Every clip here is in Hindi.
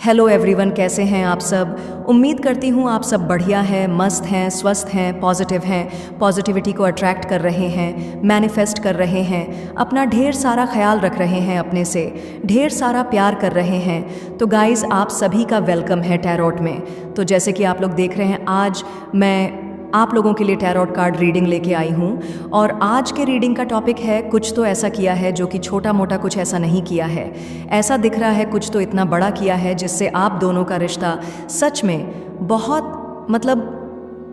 हेलो एवरीवन, कैसे हैं आप सब। उम्मीद करती हूँ आप सब बढ़िया हैं, मस्त हैं, स्वस्थ हैं, पॉजिटिव हैं, पॉजिटिविटी को अट्रैक्ट कर रहे हैं, मैनिफेस्ट कर रहे हैं, अपना ढेर सारा ख्याल रख रहे हैं, अपने से ढेर सारा प्यार कर रहे हैं। तो गाइज़, आप सभी का वेलकम है टैरोट में। तो जैसे कि आप लोग देख रहे हैं, आज मैं आप लोगों के लिए टैरोट कार्ड रीडिंग लेके आई हूँ और आज के रीडिंग का टॉपिक है कुछ तो ऐसा किया है जो कि छोटा मोटा कुछ ऐसा नहीं किया है। ऐसा दिख रहा है कुछ तो इतना बड़ा किया है जिससे आप दोनों का रिश्ता सच में बहुत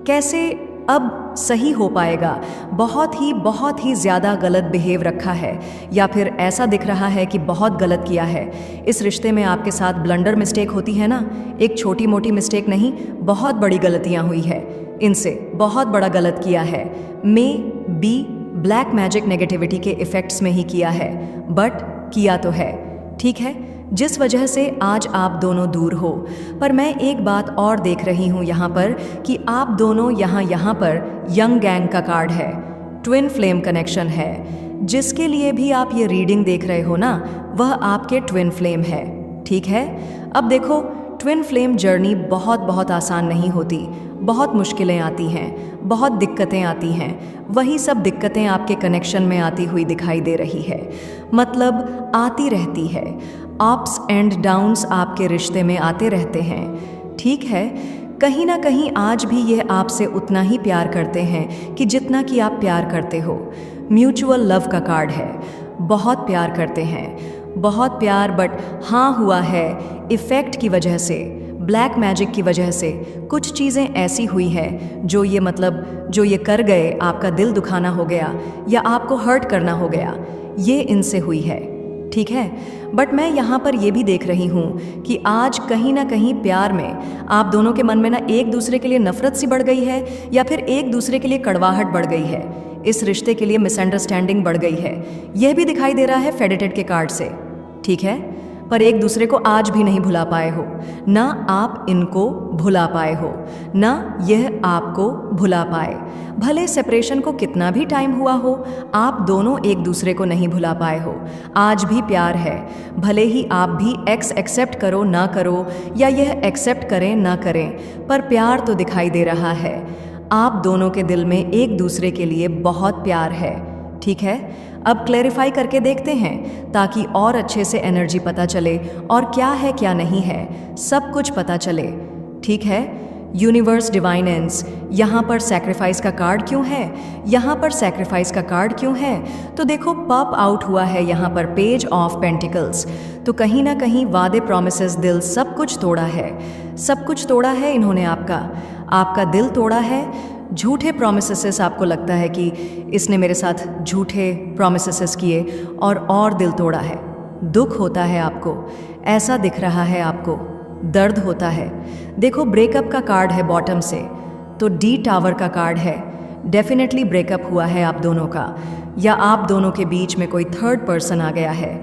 कैसे अब सही हो पाएगा। बहुत ही ज़्यादा गलत बिहेव रखा है या फिर ऐसा दिख रहा है कि बहुत गलत किया है। इस रिश्ते में आपके साथ ब्लंडर मिस्टेक होती है ना, एक छोटी मोटी मिस्टेक नहीं, बहुत बड़ी गलतियाँ हुई है, इनसे बहुत बड़ा गलत किया है। May be black magic negativity के इफ़ेक्ट्स में ही किया है, बट किया तो है, ठीक है, जिस वजह से आज आप दोनों दूर हो। पर मैं एक बात और देख रही हूँ यहाँ पर कि आप दोनों यहाँ पर यंग गैंग का कार्ड है, ट्विन फ्लेम कनेक्शन है। जिसके लिए भी आप ये रीडिंग देख रहे हो ना, वह आपके ट्विन फ्लेम है, ठीक है। अब देखो, ट्विन फ्लेम जर्नी बहुत आसान नहीं होती, बहुत मुश्किलें आती हैं, बहुत दिक्कतें आती हैं। वही सब दिक्कतें आपके कनेक्शन में आती हुई दिखाई दे रही है, मतलब आती रहती है। अप्स एंड डाउन्स आपके रिश्ते में आते रहते हैं, ठीक है। कहीं ना कहीं आज भी यह आपसे उतना ही प्यार करते हैं कि जितना कि आप प्यार करते हो। म्यूचुअल लव का कार्ड है, बहुत प्यार करते हैं, बहुत प्यार, बट हाँ हुआ है इफ़ेक्ट की वजह से, ब्लैक मैजिक की वजह से कुछ चीज़ें ऐसी हुई है जो ये कर गए, आपका दिल दुखाना हो गया या आपको हर्ट करना हो गया, ये इनसे हुई है, ठीक है। बट मैं यहाँ पर ये भी देख रही हूँ कि आज कहीं ना कहीं प्यार में आप दोनों के मन में ना एक दूसरे के लिए नफरत सी बढ़ गई है या फिर एक दूसरे के लिए कड़वाहट बढ़ गई है, इस रिश्ते के लिए मिसअंडरस्टैंडिंग बढ़ गई है। यह भी दिखाई दे रहा है फेडेटेड के कार्ड से, ठीक है। पर एक दूसरे को आज भी नहीं भुला पाए हो, ना आप इनको भुला पाए हो, ना यह आपको भुला पाए। भले सेपरेशन को कितना भी टाइम हुआ हो, आप दोनों एक दूसरे को नहीं भुला पाए हो। आज भी प्यार है, भले ही आप भी एक्स एक्सेप्ट करो ना करो या यह एक्सेप्ट करें ना करें, पर प्यार तो दिखाई दे रहा है। आप दोनों के दिल में एक दूसरे के लिए बहुत प्यार है, ठीक है। अब क्लैरिफाई करके देखते हैं ताकि और अच्छे से एनर्जी पता चले और क्या है क्या नहीं है, सब कुछ पता चले, ठीक है। यूनिवर्स डिवाइन एंड्स, यहाँ पर सैक्रिफाइस का कार्ड क्यों है, यहाँ पर सैक्रिफाइस का कार्ड क्यों है, तो देखो पॉप आउट हुआ है यहाँ पर पेज ऑफ पेंटिकल्स। तो कहीं ना कहीं वादे, प्रॉमिसेस, दिल, सब कुछ तोड़ा है, सब कुछ तोड़ा है इन्होंने। आपका दिल तोड़ा है, झूठे प्रोमिसेस, आपको लगता है कि इसने मेरे साथ झूठे प्रोमिसेस किए और दिल तोड़ा है। दुख होता है आपको, ऐसा दिख रहा है आपको, दर्द होता है। देखो ब्रेकअप का कार्ड है बॉटम से, तो डी टावर का कार्ड है, डेफिनेटली ब्रेकअप हुआ है आप दोनों का, या आप दोनों के बीच में कोई थर्ड पर्सन आ गया है,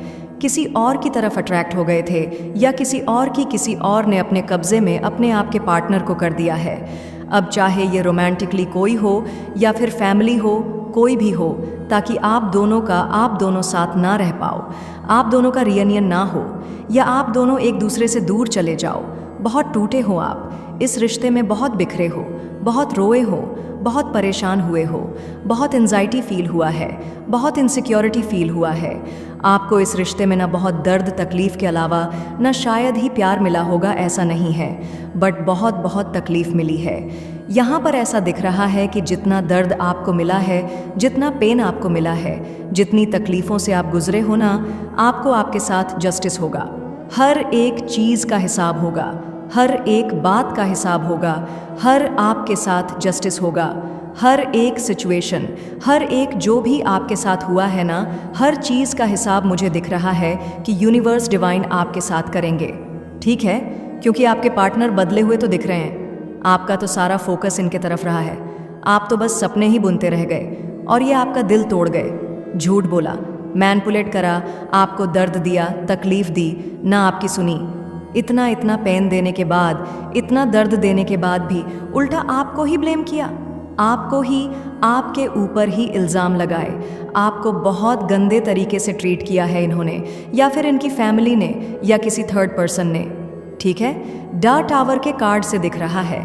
किसी और की तरफ अट्रैक्ट हो गए थे या किसी और ने अपने कब्जे में अपने आप के पार्टनर को कर दिया है। अब चाहे ये रोमांटिकली कोई हो या फिर फैमिली हो, कोई भी हो, ताकि आप दोनों साथ ना रह पाओ, आप दोनों का रियूनियन ना हो, या आप दोनों एक दूसरे से दूर चले जाओ। बहुत टूटे हो आप, इस रिश्ते में बहुत बिखरे हो, बहुत रोए हो, बहुत परेशान हुए हो, बहुत एंजाइटी फील हुआ है, बहुत इनसिक्योरिटी फील हुआ है। आपको इस रिश्ते में ना बहुत दर्द तकलीफ़ के अलावा ना शायद ही प्यार मिला होगा, ऐसा नहीं है, बट बहुत तकलीफ़ मिली है। यहाँ पर ऐसा दिख रहा है कि जितना दर्द आपको मिला है, जितना पेन आपको मिला है, जितनी तकलीफ़ों से आप गुजरे हो ना, आपको आपके साथ जस्टिस होगा। हर एक चीज़ का हिसाब होगा, हर एक बात का हिसाब होगा, हर आपके साथ जस्टिस होगा। हर एक सिचुएशन, हर एक जो भी आपके साथ हुआ है ना, हर चीज़ का हिसाब मुझे दिख रहा है कि यूनिवर्स डिवाइन आपके साथ करेंगे, ठीक है। क्योंकि आपके पार्टनर बदले हुए तो दिख रहे हैं, आपका तो सारा फोकस इनके तरफ रहा है, आप तो बस सपने ही बुनते रह गए और ये आपका दिल तोड़ गए। झूठ बोला, मैनिपुलेट करा, आपको दर्द दिया, तकलीफ़ दी, ना आपकी सुनी। इतना पेन देने के बाद, इतना दर्द देने के बाद भी उल्टा आपको ही ब्लेम किया, आपको ही, आपके ऊपर ही इल्ज़ाम लगाए। आपको बहुत गंदे तरीके से ट्रीट किया है इन्होंने, या फिर इनकी फैमिली ने या किसी थर्ड पर्सन ने। ठीक है, डा टावर के कार्ड से दिख रहा है।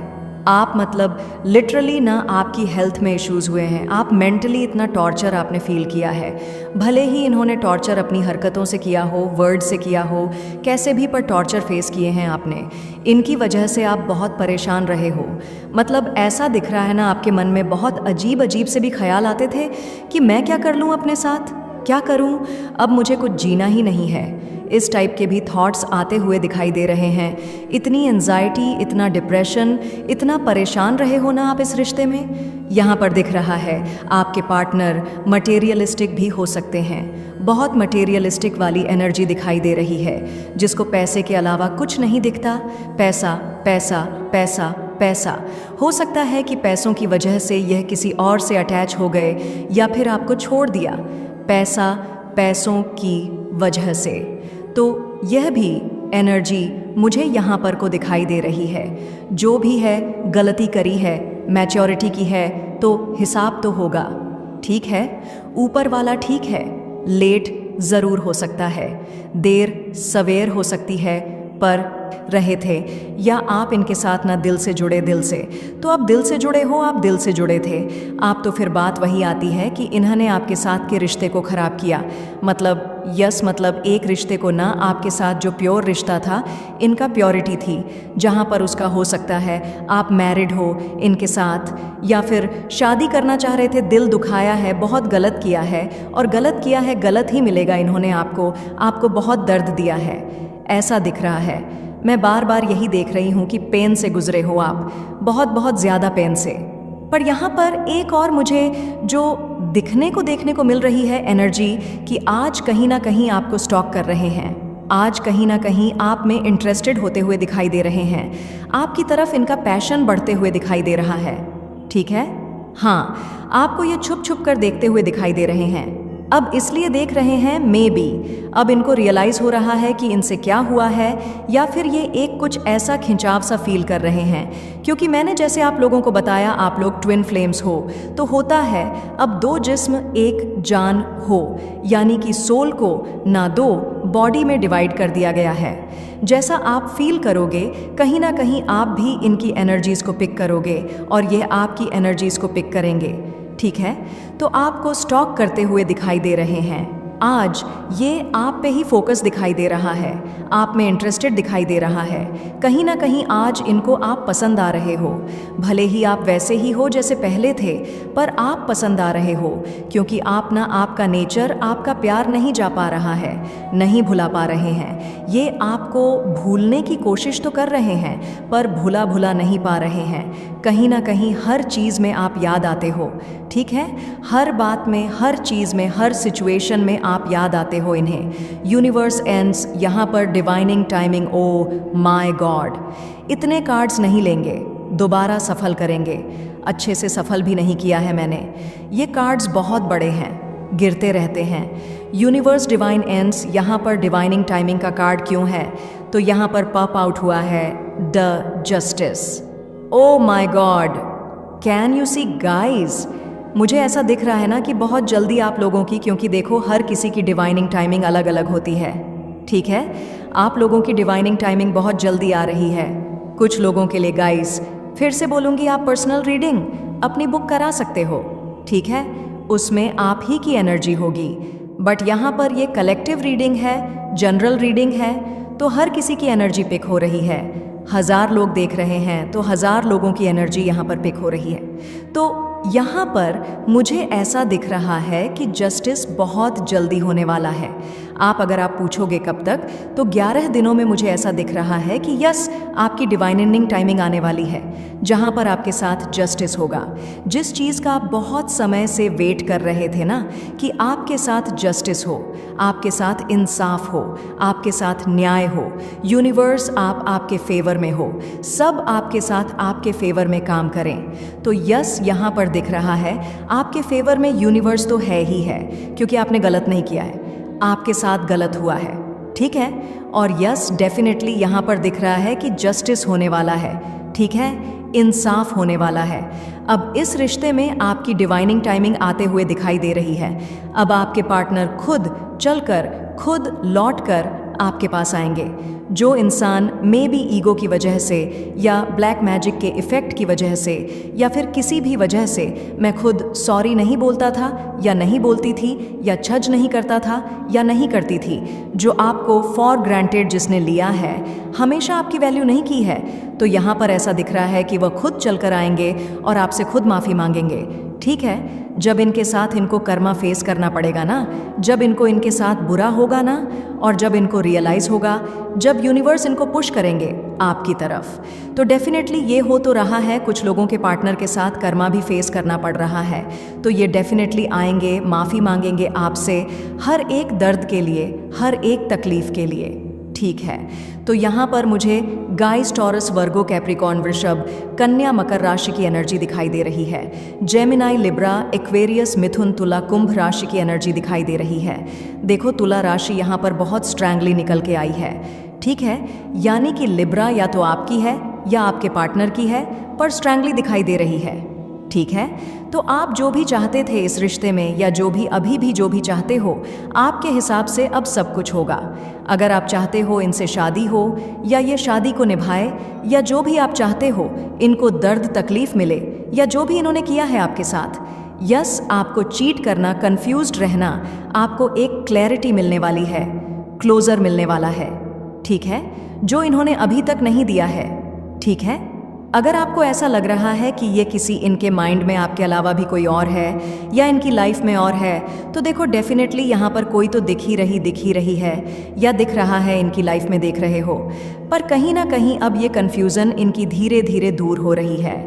आप मतलब लिटरली ना आपकी हेल्थ में इश्यूज़ हुए हैं, आप मेंटली इतना टॉर्चर आपने फील किया है। भले ही इन्होंने टॉर्चर अपनी हरकतों से किया हो, वर्ड से किया हो, कैसे भी, पर टॉर्चर फेस किए हैं आपने। इनकी वजह से आप बहुत परेशान रहे हो। मतलब ऐसा दिख रहा है ना, आपके मन में बहुत अजीब अजीब से भी ख्याल आते थे कि मैं क्या कर लूँ अपने साथ, क्या करूँ, अब मुझे कुछ जीना ही नहीं है। इस टाइप के भी थॉट्स आते हुए दिखाई दे रहे हैं। इतनी एंजाइटी, इतना डिप्रेशन, इतना परेशान रहे हो ना आप इस रिश्ते में। यहाँ पर दिख रहा है आपके पार्टनर मटेरियलिस्टिक भी हो सकते हैं। बहुत मटेरियलिस्टिक वाली एनर्जी दिखाई दे रही है, जिसको पैसे के अलावा कुछ नहीं दिखता। पैसा पैसा पैसा पैसा। हो सकता है कि पैसों की वजह से यह किसी और से अटैच हो गए या फिर आपको छोड़ दिया। पैसा, पैसों की वजह से। तो यह भी एनर्जी मुझे यहाँ पर को दिखाई दे रही है। जो भी है गलती करी है, मैच्योरिटी की है, तो हिसाब तो होगा। ठीक है, ऊपर वाला ठीक है। लेट ज़रूर हो सकता है, देर सवेर हो सकती है, पर रहे थे, या आप इनके साथ ना दिल से जुड़े। दिल से तो आप दिल से जुड़े हो, आप दिल से जुड़े थे आप, तो फिर बात वही आती है कि इन्होंने आपके साथ के रिश्ते को ख़राब किया। मतलब यस, मतलब एक रिश्ते को ना, आपके साथ जो प्योर रिश्ता था, इनका प्योरिटी थी, जहाँ पर उसका हो सकता है आप मैरिड हो इनके साथ, या फिर शादी करना चाह रहे थे, दिल दुखाया है, बहुत गलत किया है, और गलत किया है गलत ही मिलेगा। इन्होंने आपको बहुत दर्द दिया है, ऐसा दिख रहा है। मैं बार बार यही देख रही हूँ कि पेन से गुजरे हो आप, बहुत बहुत ज़्यादा पेन से। पर यहाँ पर एक और मुझे जो देखने को मिल रही है एनर्जी, कि आज कहीं ना कहीं आपको स्टॉक कर रहे हैं, आज कहीं ना कहीं आप में इंटरेस्टेड होते हुए दिखाई दे रहे हैं, आपकी तरफ इनका पैशन बढ़ते हुए दिखाई दे रहा है। ठीक है, हाँ, आपको ये छुप छुप कर देखते हुए दिखाई दे रहे हैं। अब इसलिए देख रहे हैं मे बी अब इनको रियलाइज़ हो रहा है कि इनसे क्या हुआ है, या फिर ये एक कुछ ऐसा खिंचाव सा फील कर रहे हैं। क्योंकि मैंने जैसे आप लोगों को बताया, आप लोग ट्विन फ्लेम्स हो, तो होता है अब दो जिस्म एक जान हो, यानी कि सोल को ना दो बॉडी में डिवाइड कर दिया गया है। जैसा आप फील करोगे, कहीं ना कहीं आप भी इनकी एनर्जीज़ को पिक करोगे और ये आपकी एनर्जीज़ को पिक करेंगे। ठीक है, तो आपको स्टॉक करते हुए दिखाई दे रहे हैं। आज ये आप पे ही फोकस दिखाई दे रहा है, आप में इंटरेस्टेड दिखाई दे रहा है। कहीं ना कहीं आज इनको आप पसंद आ रहे हो, भले ही आप वैसे ही हो जैसे पहले थे, पर आप पसंद आ रहे हो, क्योंकि आप ना, आपका नेचर आपका प्यार नहीं जा पा रहा है, नहीं भुला पा रहे हैं। ये आपको भूलने की कोशिश तो कर रहे हैं, पर भुला नहीं पा रहे हैं। कहीं ना कहीं हर चीज़ में आप याद आते हो। ठीक है, हर बात में, हर चीज़ में, हर सिचुएशन में आप याद आते हो इन्हें। यूनिवर्स एंड्स, यहाँ पर divining timing, oh my God. इतने कार्ड्स नहीं लेंगे, दोबारा सफल करेंगे। अच्छे से सफल भी नहीं किया है मैंने। ये कार्ड्स बहुत बड़े हैं, गिरते रहते हैं। यूनिवर्स डिवाइन एंड्स, यहाँ पर डिवाइनिंग टाइमिंग का कार्ड क्यों है, तो यहाँ पर पॉप आउट हुआ है the justice. Oh my God, can you see guys, मुझे ऐसा दिख रहा है ना कि बहुत जल्दी आप लोगों की, क्योंकि देखो हर किसी की डिवाइनिंग टाइमिंग अलग अलग होती है। ठीक है, आप लोगों की डिवाइनिंग टाइमिंग बहुत जल्दी आ रही है। कुछ लोगों के लिए गाइस, फिर से बोलूँगी, आप पर्सनल रीडिंग अपनी बुक करा सकते हो। ठीक है, उसमें आप ही की एनर्जी होगी, बट यहाँ पर ये कलेक्टिव रीडिंग है, जनरल रीडिंग है, तो हर किसी की एनर्जी पिक हो रही है। 1000 लोग देख रहे हैं तो 1000 लोगों की एनर्जी यहाँ पर पिक हो रही है। तो यहाँ पर मुझे ऐसा दिख रहा है कि जस्टिस बहुत जल्दी होने वाला है। आप अगर आप पूछोगे कब तक, तो 11 दिनों में मुझे ऐसा दिख रहा है कि यस, आपकी डिवाइनिंग टाइमिंग आने वाली है, जहाँ पर आपके साथ जस्टिस होगा। जिस चीज़ का आप बहुत समय से वेट कर रहे थे ना, कि आपके साथ जस्टिस हो, आपके साथ इंसाफ हो, आपके साथ न्याय हो, यूनिवर्स आपके फेवर में हो, सब आपके साथ आपके फेवर में काम करें। तो यस, यहाँ पर दिख रहा है आपके फेवर में यूनिवर्स तो है ही है, क्योंकि आपने गलत नहीं किया है, आपके साथ गलत हुआ है। ठीक है, और यस, डेफिनेटली यहाँ पर दिख रहा है कि जस्टिस होने वाला है। ठीक है, इंसाफ होने वाला है। अब इस रिश्ते में आपकी डिवाइनिंग टाइमिंग आते हुए दिखाई दे रही है। अब आपके पार्टनर खुद चलकर, खुद लौटकर आपके पास आएंगे। जो इंसान मे बी ईगो की वजह से या ब्लैक मैजिक के इफ़ेक्ट की वजह से या फिर किसी भी वजह से मैं खुद सॉरी नहीं बोलता था या नहीं बोलती थी या जज नहीं करता था या नहीं करती थी, जो आपको फॉर ग्रांटेड जिसने लिया है, हमेशा आपकी वैल्यू नहीं की है, तो यहाँ पर ऐसा दिख रहा है कि वह खुद चलकर आएंगे और आपसे खुद माफ़ी मांगेंगे। ठीक है, जब इनके साथ इनको कर्मा फेस करना पड़ेगा ना, जब इनको इनके साथ बुरा होगा ना, और जब इनको रियलाइज़ होगा, जब यूनिवर्स इनको पुश करेंगे आपकी तरफ, तो डेफिनेटली ये हो तो रहा है। कुछ लोगों के पार्टनर के साथ कर्मा भी फेस करना पड़ रहा है, तो ये डेफिनेटली आएंगे, माफ़ी मांगेंगे आपसे हर एक दर्द के लिए, हर एक तकलीफ़ के लिए। ठीक है, तो यहाँ पर मुझे गाइस, टॉरस, वर्गो, कैप्रिकॉर्न, वृषभ, कन्या, मकर राशि की एनर्जी दिखाई दे रही है। जेमिनाई, लिब्रा, एक्वेरियस, मिथुन, तुला, कुंभ राशि की एनर्जी दिखाई दे रही है। देखो, तुला राशि यहाँ पर बहुत स्ट्रैंगली निकल के आई है। ठीक है, यानी कि लिब्रा या तो आपकी है या आपके पार्टनर की है, पर स्ट्रैंगली दिखाई दे रही है। ठीक है, तो आप जो भी चाहते थे इस रिश्ते में, या जो भी अभी भी जो भी चाहते हो, आपके हिसाब से अब सब कुछ होगा। अगर आप चाहते हो इनसे शादी हो या ये शादी को निभाए, या जो भी आप चाहते हो, इनको दर्द तकलीफ मिले, या जो भी इन्होंने किया है आपके साथ, यस, आपको चीट करना, कंफ्यूज्ड रहना, आपको एक क्लैरिटी मिलने वाली है, क्लोजर मिलने वाला है। ठीक है, जो इन्होंने अभी तक नहीं दिया है। ठीक है, अगर आपको ऐसा लग रहा है कि ये किसी इनके माइंड में आपके अलावा भी कोई और है या इनकी लाइफ में और है, तो देखो डेफिनेटली यहाँ पर कोई तो दिख ही रही है, या दिख रहा है इनकी लाइफ में, देख रहे हो, पर कहीं ना कहीं अब ये कन्फ्यूज़न इनकी धीरे धीरे दूर हो रही है।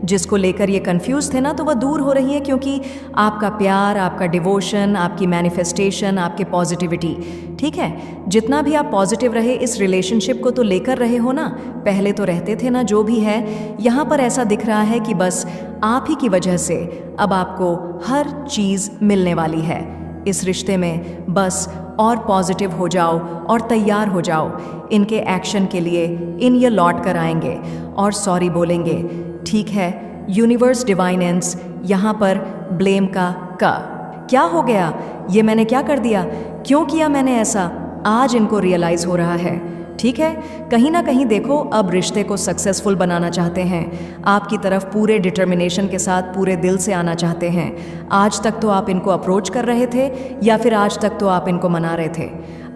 जिसको लेकर ये कन्फ्यूज़ थे ना, तो वह दूर हो रही है, क्योंकि आपका प्यार, आपका डिवोशन, आपकी मैनिफेस्टेशन, आपके पॉजिटिविटी, ठीक है, जितना भी आप पॉजिटिव रहे इस रिलेशनशिप को तो लेकर रहे हो ना, पहले तो रहते थे ना, जो भी है, यहाँ पर ऐसा दिख रहा है कि बस आप ही की वजह से अब आपको हर चीज़ मिलने वाली है इस रिश्ते में। बस और पॉजिटिव हो जाओ और तैयार हो जाओ इनके एक्शन के लिए। इन ये लौट कर आएंगे और सॉरी बोलेंगे। ठीक है, यूनिवर्स डिवाइनेंस यहाँ पर ब्लेम का क्या हो गया, ये मैंने क्या कर दिया, क्यों किया मैंने ऐसा, आज इनको रियलाइज़ हो रहा है। ठीक है, कहीं ना कहीं देखो, अब रिश्ते को सक्सेसफुल बनाना चाहते हैं, आपकी तरफ पूरे डिटर्मिनेशन के साथ, पूरे दिल से आना चाहते हैं। आज तक तो आप इनको अप्रोच कर रहे थे, या फिर आज तक तो आप इनको मना रहे थे।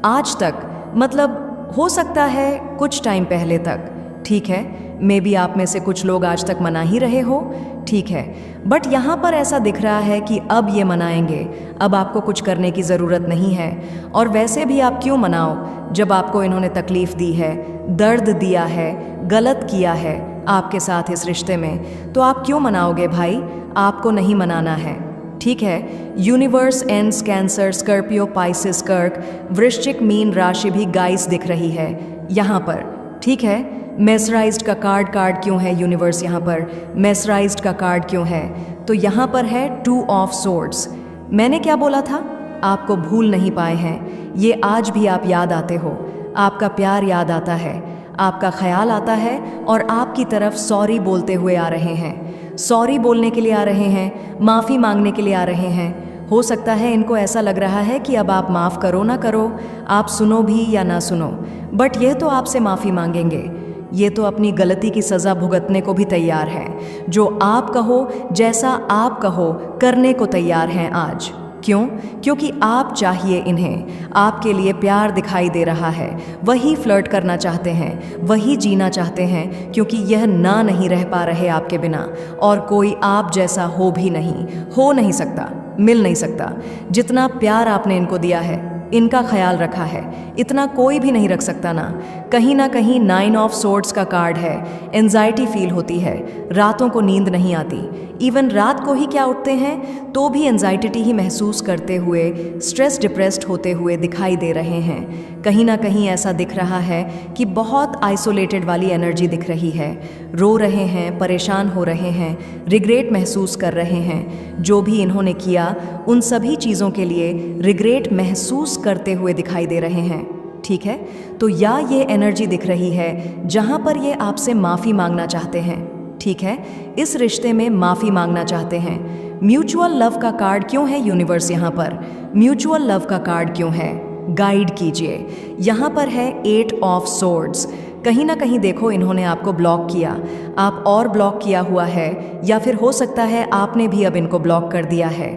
आज तक मतलब हो सकता है कुछ टाइम पहले तक, ठीक है, मे बी आप में से कुछ लोग आज तक मना ही रहे हो। ठीक है, बट यहाँ पर ऐसा दिख रहा है कि अब ये मनाएंगे, अब आपको कुछ करने की ज़रूरत नहीं है। और वैसे भी आप क्यों मनाओ, जब आपको इन्होंने तकलीफ़ दी है, दर्द दिया है, गलत किया है आपके साथ इस रिश्ते में, तो आप क्यों मनाओगे भाई, आपको नहीं मनाना है। ठीक है, universe ends cancer, Scorpio, Pisces, कर्क, वृश्चिक, मीन राशि भी गाइस दिख रही है यहाँ पर। ठीक है, मेसराइज्ड का कार्ड क्यों है यूनिवर्स, यहाँ पर मेसराइज्ड का कार्ड क्यों है, तो यहाँ पर है 2 ऑफ सोर्ड्स। मैंने क्या बोला था, आपको भूल नहीं पाए हैं, ये आज भी आप याद आते हो, आपका प्यार याद आता है, आपका ख्याल आता है, और आपकी तरफ सॉरी बोलते हुए आ रहे हैं, सॉरी बोलने के लिए आ रहे हैं, माफ़ी मांगने के लिए आ रहे हैं। हो सकता है इनको ऐसा लग रहा है कि अब आप माफ़ करो ना करो, आप सुनो भी या ना सुनो, बट यह तो आपसे माफ़ी मांगेंगे, ये तो अपनी गलती की सज़ा भुगतने को भी तैयार हैं। जो आप कहो, जैसा आप कहो, करने को तैयार हैं आज। क्यों? क्योंकि आप चाहिए इन्हें, आपके लिए प्यार दिखाई दे रहा है, वही फ्लर्ट करना चाहते हैं, वही जीना चाहते हैं, क्योंकि यह ना नहीं रह पा रहे आपके बिना, और कोई आप जैसा हो भी नहीं, हो नहीं सकता, मिल नहीं सकता। जितना प्यार आपने इनको दिया है, इनका ख्याल रखा है, इतना कोई भी नहीं रख सकता ना। कहीं 9 ऑफ सोर्ड्स का कार्ड है, एंजाइटी फील होती है, रातों को नींद नहीं आती, इवन रात को ही क्या उठते हैं तो भी एंजाइटी ही महसूस करते हुए, स्ट्रेस डिप्रेस्ड होते हुए दिखाई दे रहे हैं। कहीं ना कहीं ऐसा दिख रहा है कि बहुत आइसोलेटेड वाली एनर्जी दिख रही है, रो रहे हैं, परेशान हो रहे हैं, रिग्रेट महसूस कर रहे हैं, जो भी इन्होंने किया उन सभी चीज़ों के लिए रिग्रेट महसूस करते हुए दिखाई दे रहे हैं। ठीक है, तो या ये एनर्जी दिख रही है जहाँ पर ये आपसे माफ़ी मांगना चाहते हैं। ठीक है, इस रिश्ते में माफ़ी मांगना चाहते हैं। म्यूचुअल लव का कार्ड क्यों है यूनिवर्स यहाँ पर, म्यूचुअल लव का कार्ड क्यों है, गाइड कीजिए। यहाँ पर है 8 ऑफ सोर्ड्स। कहीं ना कहीं देखो इन्होंने आपको ब्लॉक किया, आप और ब्लॉक किया हुआ है, या फिर हो सकता है आपने भी अब इनको ब्लॉक कर दिया है।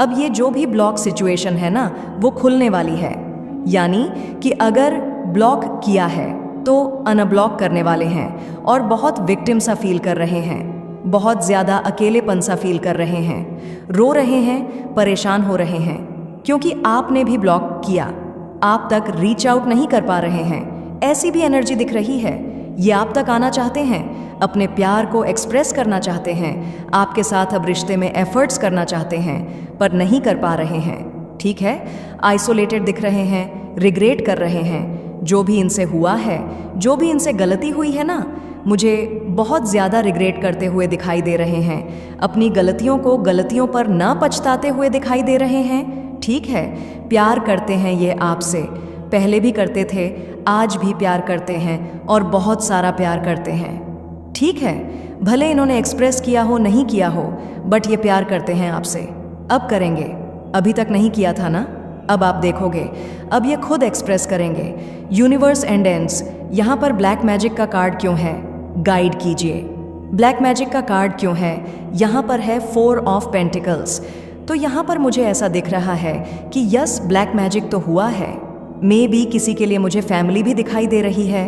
अब ये जो भी ब्लॉक सिचुएशन है ना, वो खुलने वाली है। यानी कि अगर ब्लॉक किया है तो अनब्लॉक करने वाले हैं, और बहुत विक्टिम सा फील कर रहे हैं, बहुत ज़्यादा अकेलेपन सा फील कर रहे हैं, रो रहे हैं, परेशान हो रहे हैं, क्योंकि आपने भी ब्लॉक किया, आप तक रीच आउट नहीं कर पा रहे हैं। ऐसी भी एनर्जी दिख रही है। ये आप तक आना चाहते हैं, अपने प्यार को एक्सप्रेस करना चाहते हैं, आपके साथ अब रिश्ते में एफर्ट्स करना चाहते हैं, पर नहीं कर पा रहे हैं। ठीक है, आइसोलेटेड दिख रहे हैं, रिग्रेट कर रहे हैं। जो भी इनसे हुआ है, जो भी इनसे गलती हुई है ना, मुझे बहुत ज़्यादा रिग्रेट करते हुए दिखाई दे रहे हैं। अपनी गलतियों पर ना पछताते हुए दिखाई दे रहे हैं। ठीक है, प्यार करते हैं ये आपसे, पहले भी करते थे, आज भी प्यार करते हैं, और बहुत सारा प्यार करते हैं। ठीक है, भले इन्होंने एक्सप्रेस किया हो नहीं किया हो, बट ये प्यार करते हैं आपसे। अब करेंगे, अभी तक नहीं किया था ना, अब आप देखोगे, अब ये खुद एक्सप्रेस करेंगे। Universe and ends. यहाँ पर ब्लैक मैजिक का कार्ड क्यों है? गाइड कीजिए। ब्लैक मैजिक का कार्ड क्यों है? यहाँ पर है 4 ऑफ पेंटिकल्स। तो यहाँ पर मुझे ऐसा दिख रहा है कि यस, ब्लैक मैजिक तो हुआ है। मे बी किसी के लिए मुझे फैमिली भी दिखाई दे रही है।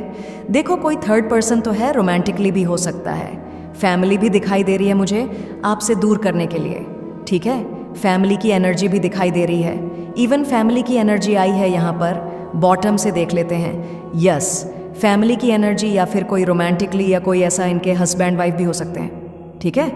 देखो, कोई थर्ड पर्सन तो है, रोमांटिकली भी हो सकता है। फैमिली भी दिखाई दे रही है मुझे आपसे दूर करने के लिए। ठीक है, फैमिली की एनर्जी भी दिखाई दे रही है। इवन फैमिली की एनर्जी आई है यहाँ पर। बॉटम से देख लेते हैं। यस, फैमिली की एनर्जी, या फिर कोई रोमांटिकली, या कोई ऐसा इनके हस्बैंड वाइफ भी हो सकते हैं। ठीक है,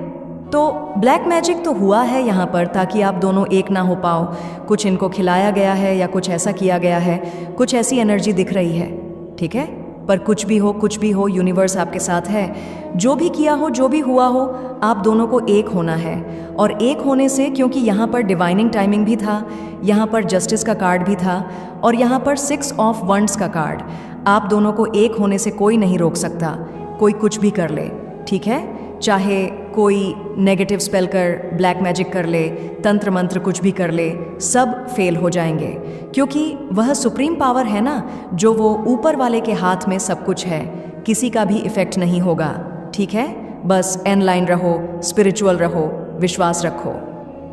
तो ब्लैक मैजिक तो हुआ है यहाँ पर, ताकि आप दोनों एक ना हो पाओ। कुछ इनको खिलाया गया है या कुछ ऐसा किया गया है, कुछ ऐसी एनर्जी दिख रही है। ठीक है, पर कुछ भी हो, यूनिवर्स आपके साथ है। जो भी किया हो, जो भी हुआ हो, आप दोनों को एक होना है। और एक होने से, क्योंकि यहाँ पर डिवाइनिंग टाइमिंग भी था, यहाँ पर जस्टिस का कार्ड भी था, और यहाँ पर 6 ऑफ वंड्स का कार्ड। आप दोनों को एक होने से कोई नहीं रोक सकता, कोई कुछ भी कर ले। ठीक है, चाहे कोई नेगेटिव स्पेल कर, ब्लैक मैजिक कर ले, तंत्र मंत्र कुछ भी कर ले, सब फेल हो जाएंगे, क्योंकि वह सुप्रीम पावर है ना, जो वो ऊपर वाले के हाथ में सब कुछ है, किसी का भी इफेक्ट नहीं होगा। ठीक है, बस एन लाइन रहो, स्पिरिचुअल रहो, विश्वास रखो।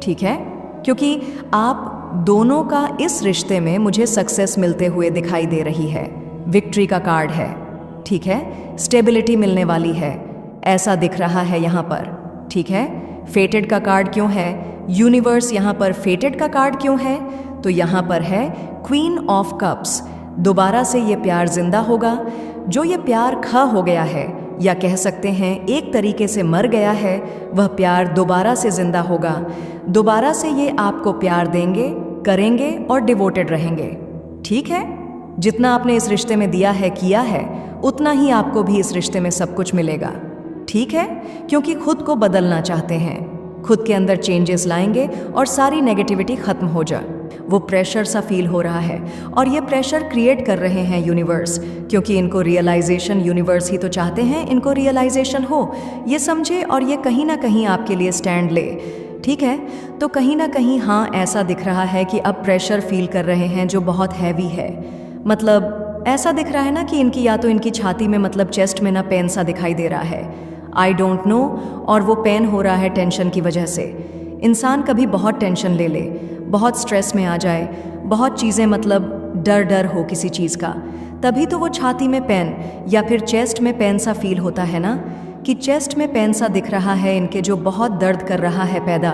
ठीक है, क्योंकि आप दोनों का इस रिश्ते में मुझे सक्सेस मिलते हुए दिखाई दे रही है। विक्ट्री का कार्ड है। ठीक है, स्टेबिलिटी मिलने वाली है, ऐसा दिख रहा है यहाँ पर। ठीक है, फेटेड का कार्ड क्यों है? यूनिवर्स यहाँ पर फेटेड का कार्ड क्यों है? तो यहाँ पर है क्वीन ऑफ कप्स। दोबारा से ये प्यार जिंदा होगा। जो ये प्यार खा हो गया है, या कह सकते हैं एक तरीके से मर गया है, वह प्यार दोबारा से जिंदा होगा। दोबारा से ये आपको प्यार देंगे, करेंगे और डिवोटेड रहेंगे। ठीक है, जितना आपने इस रिश्ते में दिया है, किया है, उतना ही आपको भी इस रिश्ते में सब कुछ मिलेगा। ठीक है, क्योंकि खुद को बदलना चाहते हैं, खुद के अंदर चेंजेस लाएंगे और सारी नेगेटिविटी खत्म हो जाए। वो प्रेशर सा फील हो रहा है, और ये प्रेशर क्रिएट कर रहे हैं यूनिवर्स, क्योंकि इनको रियलाइजेशन, यूनिवर्स ही तो चाहते हैं इनको रियलाइजेशन हो, ये समझे, और ये कहीं ना कहीं आपके लिए स्टैंड ले। ठीक है, तो कहीं ना कहीं हाँ, ऐसा दिख रहा है कि अब प्रेशर फील कर रहे हैं जो बहुत हैवी है। मतलब ऐसा दिख रहा है ना कि इनकी, या तो इनकी छाती में, मतलब चेस्ट में ना पेन सा दिखाई दे रहा है, आई डोंट नो, और वो पेन हो रहा है टेंशन की वजह से। इंसान कभी बहुत टेंशन ले ले, बहुत स्ट्रेस में आ जाए, बहुत चीज़ें, मतलब डर हो किसी चीज़ का, तभी तो वो छाती में पेन या फिर चेस्ट में पेन सा फील होता है ना, कि चेस्ट में पेन सा दिख रहा है इनके, जो बहुत दर्द कर रहा है पैदा।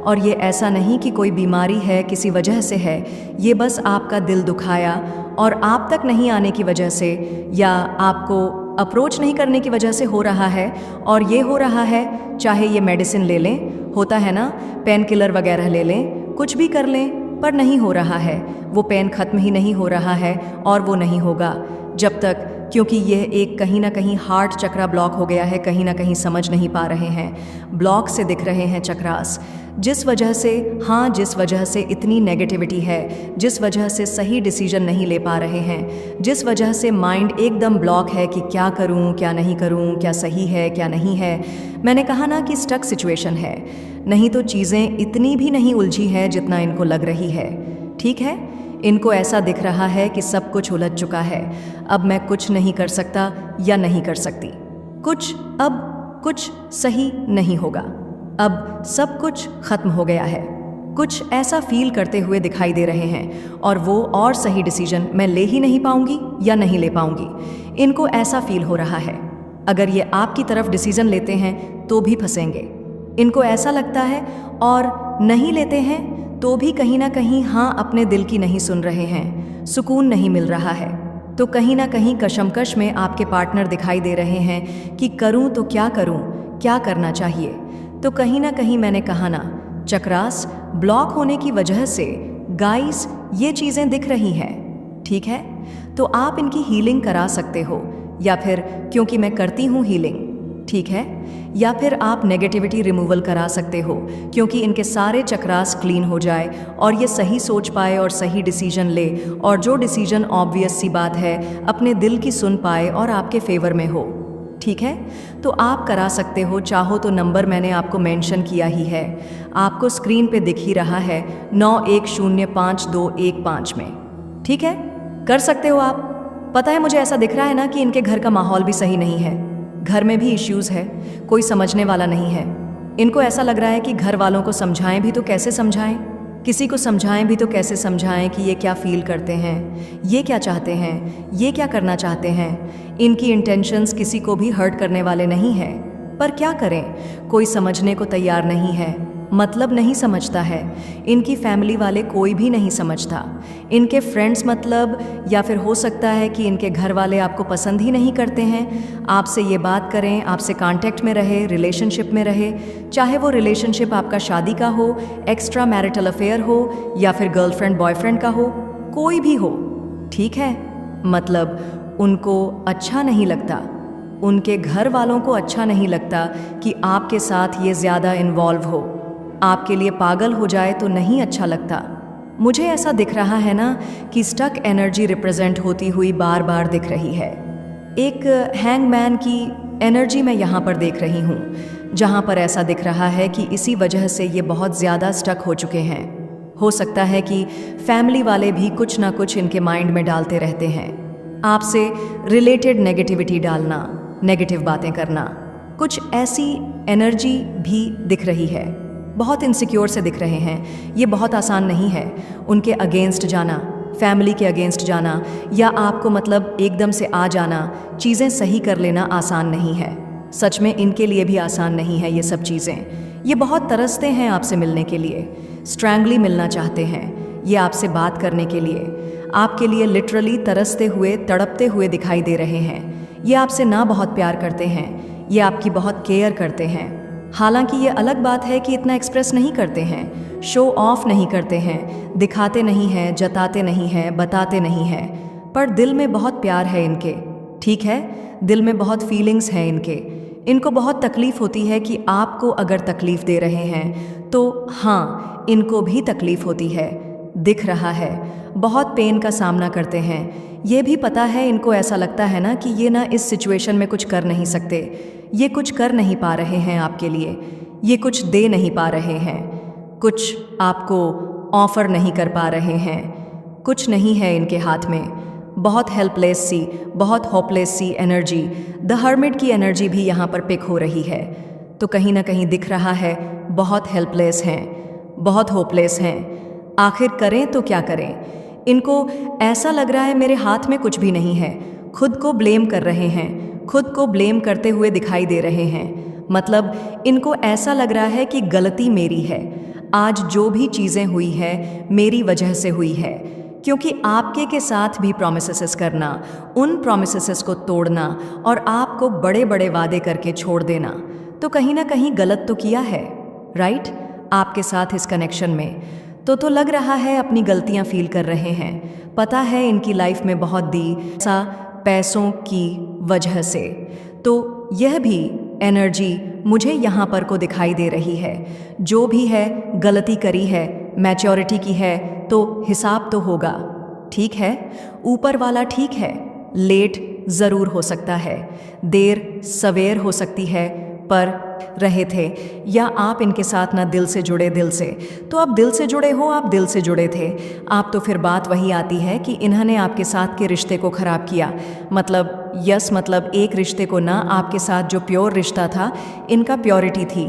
और ये ऐसा नहीं कि कोई बीमारी है, किसी वजह से है, ये बस आपका दिल दुखाया और आप तक नहीं आने की वजह से, या आपको अप्रोच नहीं करने की वजह से हो रहा है। और ये हो रहा है, चाहे ये मेडिसिन ले लें, होता है ना, पेन किलर वगैरह ले लें, कुछ भी कर लें, पर नहीं हो रहा है, वो पेन खत्म ही नहीं हो रहा है, और वो नहीं होगा जब तक, क्योंकि यह एक कहीं ना कहीं हार्ट चक्रा ब्लॉक हो गया है, कहीं ना कहीं समझ नहीं पा रहे हैं, ब्लॉक से दिख रहे हैं चक्रास, जिस वजह से, हाँ, जिस वजह से इतनी नेगेटिविटी है, जिस वजह से सही डिसीजन नहीं ले पा रहे हैं, जिस वजह से माइंड एकदम ब्लॉक है कि क्या करूं, क्या नहीं करूं, क्या सही है, क्या नहीं है। मैंने कहा ना कि स्टक सिचुएशन है, नहीं तो चीज़ें इतनी भी नहीं उलझी हैं जितना इनको लग रही है। ठीक है, इनको ऐसा दिख रहा है कि सब कुछ उलझ चुका है, अब मैं कुछ नहीं कर सकता या नहीं कर सकती, कुछ सही नहीं होगा, अब सब कुछ खत्म हो गया है। कुछ ऐसा फील करते हुए दिखाई दे रहे हैं और वो और सही डिसीजन मैं ले ही नहीं पाऊंगी या नहीं ले पाऊंगी, इनको ऐसा फील हो रहा है। अगर ये आपकी तरफ डिसीजन लेते हैं तो भी फंसेंगे, इनको ऐसा लगता है, और नहीं लेते हैं तो भी कहीं ना कहीं हाँ अपने दिल की नहीं सुन रहे हैं, सुकून नहीं मिल रहा है। तो कहीं ना कहीं कशमकश में आपके पार्टनर दिखाई दे रहे हैं कि करूं तो क्या करूं, क्या करना चाहिए। तो कहीं ना कहीं मैंने कहा ना, चक्रास ब्लॉक होने की वजह से गाइस ये चीज़ें दिख रही हैं, ठीक है। तो आप इनकी हीलिंग करा सकते हो, या फिर क्योंकि मैं करती हूँ हीलिंग, ठीक है, या फिर आप नेगेटिविटी रिमूवल करा सकते हो क्योंकि इनके सारे चक्रास क्लीन हो जाए और ये सही सोच पाए और सही डिसीजन ले, और जो डिसीजन ऑब्वियस सी बात है अपने दिल की सुन पाए और आपके फेवर में हो, ठीक है। तो आप करा सकते हो, चाहो तो नंबर मैंने आपको मेंशन किया ही है, आपको स्क्रीन पे दिख ही रहा है 91052115 में, ठीक है, कर सकते हो आप। पता है मुझे ऐसा दिख रहा है ना कि इनके घर का माहौल भी सही नहीं है, घर में भी इश्यूज है, कोई समझने वाला नहीं है। इनको ऐसा लग रहा है कि घर वालों को समझाएं भी तो कैसे समझाएं, किसी को समझाएं भी तो कैसे समझाएं कि ये क्या फील करते हैं, ये क्या चाहते हैं, ये क्या करना चाहते हैं। इनकी इंटेंशंस किसी को भी हर्ट करने वाले नहीं हैं, पर क्या करें, कोई समझने को तैयार नहीं है, मतलब नहीं समझता है। इनकी फैमिली वाले कोई भी नहीं समझता, इनके फ्रेंड्स मतलब, या फिर हो सकता है कि इनके घर वाले आपको पसंद ही नहीं करते हैं, आपसे ये बात करें, आपसे कांटेक्ट में रहे, रिलेशनशिप में रहे, चाहे वो रिलेशनशिप आपका शादी का हो, एक्स्ट्रा मैरिटल अफेयर हो, या फिर गर्लफ्रेंड बॉयफ्रेंड का हो, कोई भी हो, ठीक है। मतलब उनको अच्छा नहीं लगता, उनके घर वालों को अच्छा नहीं लगता कि आपके साथ ये ज़्यादा इन्वॉल्व हो, आपके लिए पागल हो जाए तो नहीं अच्छा लगता। मुझे ऐसा दिख रहा है ना कि स्टक एनर्जी रिप्रेजेंट होती हुई बार बार दिख रही है। एक हैंगमैन की एनर्जी मैं यहाँ पर देख रही हूँ, जहाँ पर ऐसा दिख रहा है कि इसी वजह से ये बहुत ज़्यादा स्टक हो चुके हैं। हो सकता है कि फैमिली वाले भी कुछ ना कुछ इनके माइंड में डालते रहते हैं, आपसे रिलेटेड नेगेटिविटी डालना, नेगेटिव बातें करना, कुछ ऐसी एनर्जी भी दिख रही है। बहुत इनसिक्योर से दिख रहे हैं, ये बहुत आसान नहीं है उनके अगेंस्ट जाना, फैमिली के अगेंस्ट जाना, या आपको मतलब एकदम से आ जाना, चीज़ें सही कर लेना आसान नहीं है। सच में इनके लिए भी आसान नहीं है ये सब चीज़ें। ये बहुत तरसते हैं आपसे मिलने के लिए, स्ट्रैंगली मिलना चाहते हैं ये आपसे बात करने के लिए, आपके लिए लिटरली तरसते हुए, तड़पते हुए दिखाई दे रहे हैं। ये आपसे ना बहुत प्यार करते हैं, ये आपकी बहुत केयर करते हैं। हालांकि ये अलग बात है कि इतना एक्सप्रेस नहीं करते हैं, शो ऑफ नहीं करते हैं, दिखाते नहीं हैं, जताते नहीं हैं, बताते नहीं हैं, पर दिल में बहुत प्यार है इनके, ठीक है, दिल में बहुत फीलिंग्स हैं इनके। इनको बहुत तकलीफ़ होती है कि आपको अगर तकलीफ़ दे रहे हैं तो हाँ, इनको भी तकलीफ़ होती है, दिख रहा है, बहुत पेन का सामना करते हैं। ये भी पता है, इनको ऐसा लगता है ना कि ये ना इस सिचुएशन में कुछ कर नहीं सकते, ये कुछ कर नहीं पा रहे हैं आपके लिए, ये कुछ दे नहीं पा रहे हैं, कुछ आपको ऑफर नहीं कर पा रहे हैं, कुछ नहीं है इनके हाथ में। बहुत हेल्पलेस सी, बहुत होपलेस सी एनर्जी, द हर्मिट की एनर्जी भी यहाँ पर पिक हो रही है। तो कहीं ना कहीं दिख रहा है बहुत हेल्पलेस हैं, बहुत होपलेस हैं। आखिर करें तो क्या करें। इनको ऐसा लग रहा है मेरे हाथ में कुछ भी नहीं है, खुद को ब्लेम कर रहे हैं, खुद को ब्लेम करते हुए दिखाई दे रहे हैं। मतलब इनको ऐसा लग रहा है कि गलती मेरी है, आज जो भी चीज़ें हुई है मेरी वजह से हुई है, क्योंकि आपके के साथ भी प्रॉमिसेस करना, उन प्रॉमिसेस को तोड़ना और आपको बड़े बड़े वादे करके छोड़ देना, तो कहीं ना कहीं गलत तो किया है, राइट, आपके साथ इस कनेक्शन में। तो लग रहा है अपनी गलतियां फील कर रहे हैं। पता है इनकी लाइफ में बहुत दी सा पैसों की वजह से, तो यह भी एनर्जी मुझे यहाँ पर को दिखाई दे रही है। जो भी है गलती करी है, मैच्योरिटी की है, तो हिसाब तो होगा, ठीक है, ऊपर वाला ठीक है। लेट ज़रूर हो सकता है, देर सवेर हो सकती है, पर रहे थे, या आप इनके साथ ना दिल से जुड़े दिल से। तो आप दिल से जुड़े हो, आप दिल से जुड़े थे आप, तो फिर बात वही आती है कि इन्होंने आपके साथ के रिश्ते को ख़राब किया। मतलब एक रिश्ते को ना, आपके साथ जो प्योर रिश्ता था, इनका प्योरिटी थी।